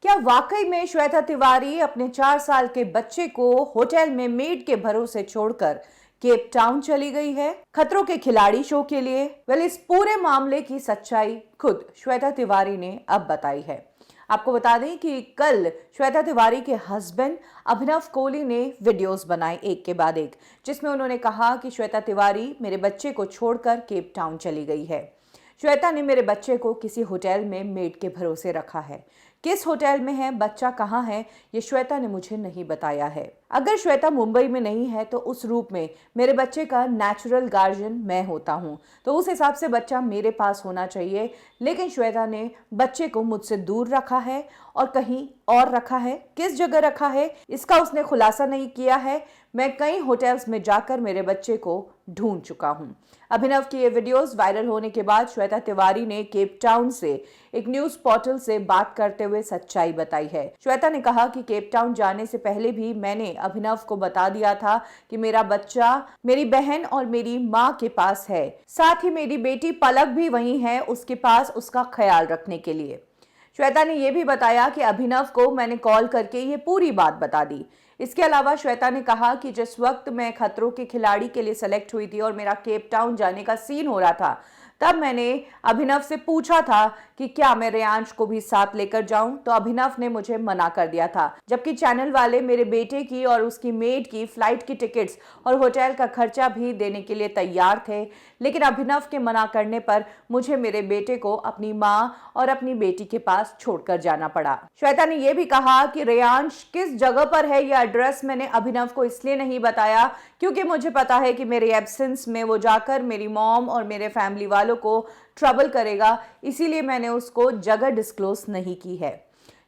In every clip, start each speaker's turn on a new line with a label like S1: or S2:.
S1: क्या वाकई में श्वेता तिवारी अपने 4 साल के बच्चे को होटल में मेड के भरोसे छोड़कर केप टाउन चली गई है खतरों के खिलाड़ी शो के लिए? इस पूरे मामले की सच्चाई खुद श्वेता तिवारी ने अब बताई है। आपको बता दें कि कल श्वेता तिवारी के हस्बैंड अभिनव कोहली ने वीडियोस बनाए एक के बाद एक, जिसमें उन्होंने कहा कि श्वेता तिवारी मेरे बच्चे को छोड़कर केप टाउन चली गई है। श्वेता ने मेरे बच्चे को किसी होटल में मेड के भरोसे रखा है। किस होटल में है, बच्चा कहाँ है, ये श्वेता ने मुझे नहीं बताया है। अगर श्वेता मुंबई में नहीं है तो उस रूप में मेरे बच्चे का नेचुरल गार्जियन मैं होता हूँ, तो उस हिसाब से बच्चा मेरे पास होना चाहिए। लेकिन श्वेता ने बच्चे को मुझसे दूर रखा है और कहीं और रखा है। किस जगह रखा है इसका उसने खुलासा नहीं किया है। मैं कई होटल्स में जाकर मेरे बच्चे को ढूंढ चुका हूं। अभिनव की ये वीडियोस वायरल होने के बाद श्वेता तिवारी ने केप टाउन से एक न्यूज पोर्टल से बात करते हुए सच्चाई बताई है। श्वेता ने कहा कि केप टाउन जाने से पहले भी मैंने अभिनव को बता दिया था कि मेरा बच्चा मेरी बहन और मेरी माँ के पास है, साथ ही मेरी बेटी पलक भी वहीं है उसके पास उसका ख्याल रखने के लिए। श्वेता ने यह भी बताया कि अभिनव को मैंने कॉल करके ये पूरी बात बता दी। इसके अलावा श्वेता ने कहा कि जिस वक्त मैं खतरों के खिलाड़ी के लिए सेलेक्ट हुई थी और मेरा केप टाउन जाने का सीन हो रहा था, तब मैंने अभिनव से पूछा था कि क्या मैं रेयांश को भी साथ लेकर जाऊं, तो अभिनव ने मुझे मना कर दिया था। जबकि चैनल वाले मेरे बेटे की और उसकी मेड की फ्लाइट की टिकट्स और होटल का खर्चा भी देने के लिए तैयार थे, लेकिन अभिनव के मना करने पर मुझे मेरे बेटे को अपनी माँ और अपनी बेटी के पास छोड़कर जाना पड़ा। श्वेता ने यह भी कहा कि रेयांश किस जगह पर है, यह एड्रेस मैंने अभिनव को इसलिए नहीं बताया क्योंकि मुझे पता है कि मेरे एब्सेंस में वो जाकर मेरी मॉम और मेरे फैमिली वालों को ट्रबल करेगा, इसीलिए मैंने उसको जगह डिस्क्लोज नहीं की है।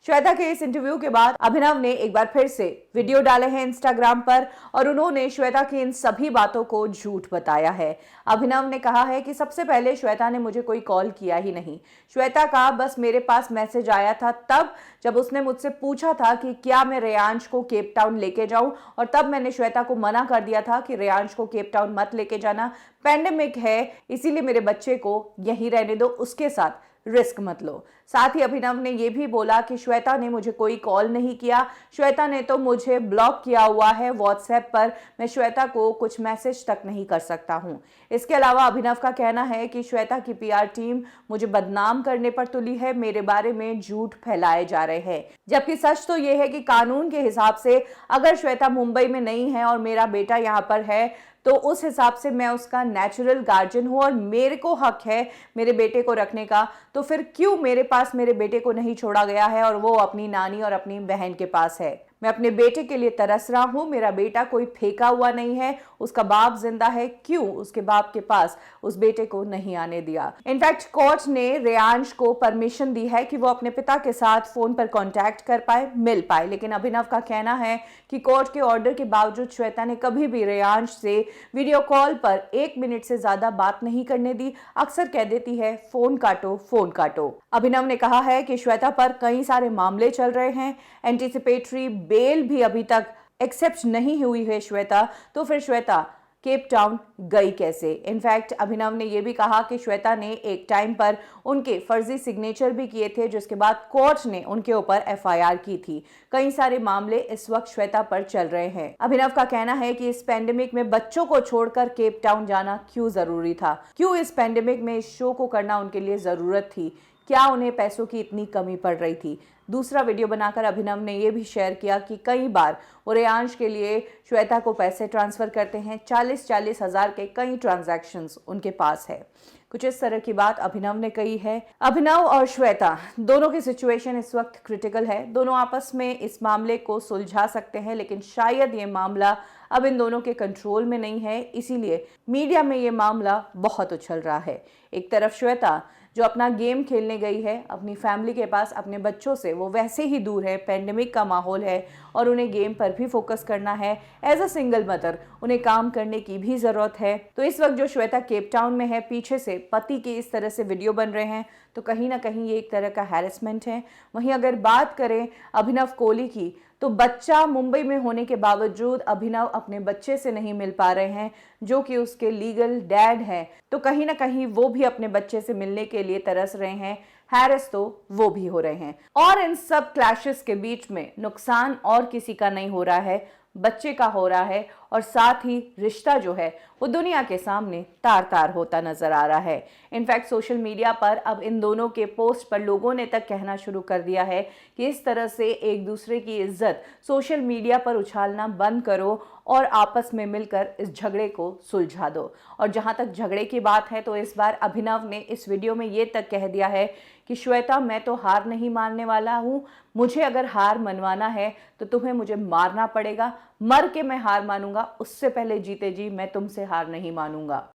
S1: श्वेता के इस इंटरव्यू के बाद अभिनव ने एक बार फिर से वीडियो डाले हैं इंस्टाग्राम पर और उन्होंने श्वेता की इन सभी बातों को झूठ बताया है। अभिनव ने कहा है कि सबसे पहले श्वेता ने मुझे कोई कॉल किया ही नहीं। श्वेता का बस मेरे पास मैसेज आया था तब जब उसने मुझसे पूछा था कि क्या मैं रेयांश को केप टाउन लेके जाऊं, और तब मैंने श्वेता को मना कर दिया था कि रेयांश को केप टाउन मत लेके जाना, पैंडेमिक है, इसीलिए मेरे बच्चे को यहीं रहने दो, उसके साथ रिस्क मत लो। साथ ही अभिनव ने यह भी बोला कि श्वेता ने मुझे कोई कॉल नहीं किया, श्वेता ने तो मुझे ब्लॉक किया हुआ है व्हाट्सएप पर, मैं श्वेता को कुछ मैसेज तक नहीं कर सकता हूं। इसके अलावा अभिनव का कहना है कि श्वेता की पीआर टीम मुझे बदनाम करने पर तुली है, मेरे बारे में झूठ फैलाए जा रहे हैं। जबकि सच तो यह है कि कानून के हिसाब से अगर श्वेता मुंबई में नहीं है और मेरा बेटा यहाँ पर है तो उस हिसाब से मैं उसका नेचुरल गार्जियन हूं और मेरे को हक है मेरे बेटे को रखने का, तो फिर क्यों मेरे पास मेरे बेटे को नहीं छोड़ा गया है और वो अपनी नानी और अपनी बहन के पास है? मैं अपने बेटे के लिए तरस रहा हूं, मेरा बेटा कोई फेंका हुआ नहीं है, उसका बाप जिंदा है, क्यों उसके बाप के पास उस बेटे को नहीं आने दिया? इनफैक्ट कोर्ट ने रेयांश को परमिशन दी है कि वो अपने पिता के साथ फोन पर कांटेक्ट कर पाए, मिल पाए, लेकिन अभिनव का कहना है कि कोर्ट के ऑर्डर के बावजूद श्वेता ने कभी भी रेयांश से वीडियो कॉल पर 1 मिनट से ज्यादा बात नहीं करने दी। अक्सर कह देती है फोन काटो फोन काटो। अभिनव ने कहा है कि श्वेता पर कई सारे मामले चल रहे हैं, एंटीसिपेटरी बेल भी अभी तक एक्सेप्ट नहीं हुई है श्वेता, तो फिर श्वेता केप टाउन गई कैसे? इनफैक्ट अभिनव ने यह भी कहा कि श्वेता ने एक टाइम पर उनके फर्जी सिग्नेचर भी किए थे, जिसके बाद कोर्ट ने उनके ऊपर एफआईआर की थी। कई सारे मामले इस वक्त श्वेता पर चल रहे हैं। अभिनव का कहना है कि इस पेंडेमिक में बच्चों को छोड़कर केप टाउन जाना क्यों जरूरी था, क्यों इस पेंडेमिक में इस शो को करना उनके लिए जरूरत थी, क्या उन्हें पैसों की इतनी कमी पड़ रही थी। दूसरा वीडियो बनाकर अभिनव ने यह भी शेयर किया कि कई बार वो रेयांश के लिए श्वेता को पैसे ट्रांसफर करते हैं, 40-40 हजार के कई ट्रांजैक्शंस उनके पास है। कुछ इस तरह की बात अभिनव ने कही है। अभिनव और श्वेता दोनों की सिचुएशन इस वक्त क्रिटिकल है, दोनों आपस में इस मामले को सुलझा सकते हैं, लेकिन शायद ये मामला अब इन दोनों के कंट्रोल में नहीं है, इसीलिए मीडिया में ये मामला बहुत उछल रहा है। एक तरफ श्वेता जो अपना गेम खेलने गई है अपनी फैमिली के पास, अपने बच्चों से वो वैसे ही दूर है, पेंडेमिक का माहौल है और उन्हें गेम पर भी फोकस करना है। एज अ सिंगल मदर उन्हें काम करने की भी जरूरत है। तो इस वक्त जो श्वेता केप टाउन में है, पीछे से पति के इस तरह से वीडियो बन रहे हैं, तो कहीं ना कहीं ये एक तरह का हैरेसमेंट है। वहीं अगर बात करें अभिनव कोहली की, तो बच्चा मुंबई में होने के बावजूद अभिनव अपने बच्चे से नहीं मिल पा रहे हैं जो कि उसके लीगल डैड हैं, तो कहीं ना कहीं वो भी अपने बच्चे से मिलने के लिए तरस रहे हैं। हैरिस तो वो भी हो रहे हैं। और इन सब क्लैशेस के बीच में नुकसान और किसी का नहीं हो रहा है, बच्चे का हो रहा है, और साथ ही रिश्ता जो है वो दुनिया के सामने तार तार होता नजर आ रहा है। इनफैक्ट सोशल मीडिया पर अब इन दोनों के पोस्ट पर लोगों ने तक कहना शुरू कर दिया है कि इस तरह से एक दूसरे की इज्जत सोशल मीडिया पर उछालना बंद करो और आपस में मिलकर इस झगड़े को सुलझा दो। और जहां तक झगड़े की बात है तो इस बार अभिनव ने इस वीडियो में ये तक कह दिया है कि श्वेता, मैं तो हार नहीं मानने वाला हूं, मुझे अगर हार मनवाना है तो तुम्हें मुझे मारना पड़ेगा, मर के मैं हार मानूंगा, उससे पहले जीते जी मैं तुमसे हार नहीं मानूंगा।